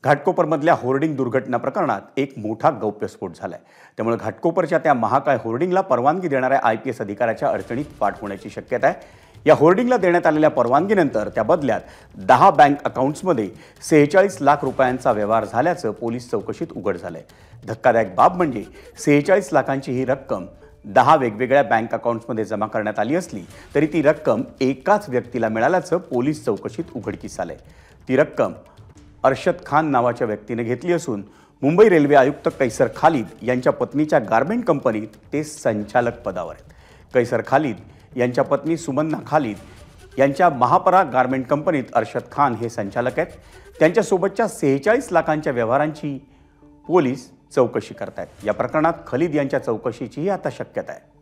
घाटकोपरमधल्या hoarding दुर्घटना प्रकरणात एक मोठा गौप्यस्फोट झालाय। त्यामुळे घाटकोपरच्या त्या महाकाय होर्डिंगला परवानगी देणाऱ्या IPS अधिकाऱ्याच्या अडचणीत पाठ होण्याची शक्यता आहे। या होर्डिंगला देण्यात आलेल्या परवानगीनंतर त्या बदल्यात 10 बँक अकाउंट्समध्ये 46 लाख रुपयांचा व्यवहार झाल्याचं पोलीस चौकशीत उघड झालंय। धक्कादायक बाब म्हणजे 46 लाखांची ही रक्कम 10 वेगवेगळ्या बँक अकाउंट्समध्ये जमा करण्यात आली असली तरी ती रक्कम एकाच व्यक्तीला मिळाल्याचं पोलीस चौकशीत उघडकीस आलंय। ती रक्कम अरशद खान नावाच्या व्यक्तीने घेतली असून मुंबई रेल्वे आयुक्त कैसर खालिद यांच्या पत्नीच्या गारमेंट कंपनीत ते संचालक पदावर आहेत। कैसर खालिद यांच्या पत्नी सुमन्ना खालिद यांच्या महापरा गारमेंट कंपनीत अरशद खान हे संचालक आहेत। त्यांच्यासोबतच्या 46 लाखांच्या व्यवहारांची पोलीस चौकशी करतायत। या प्रकरणात खालिद यांच्या चौकशीचीही आता शक्यता आहे।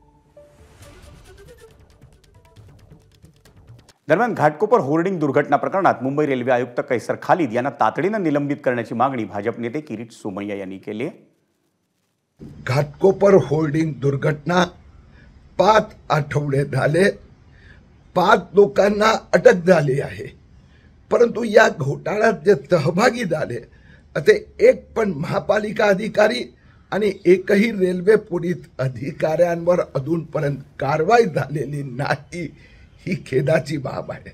दरम्यान घाटकोपर होर्डिंग दुर्घटना प्रकरणात मुंबई रेल्वे आयुक्त कैसर खालिद यांना तातडीनं निलंबित करण्याची मागणी भाजप नेते किरीट सोमय्या यांनी केली आहे। घाटकोपर होर्डिंग दुर्घटना 5 आठवडे झाले, 5 लोकांना अटक झाली आहे, परंतु या घोटाळ्यात जे सहभागी झाले ते एक पण महापालिका अधिकारी आणि एकही रेल्वे पोलीस अधिकाऱ्यांवर अजूनपर्यंत कारवाई झालेली नाही, ही खेदाची बाब आहे।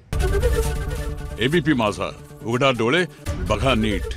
ABP माझा, उघडा डोळे बघा नीट।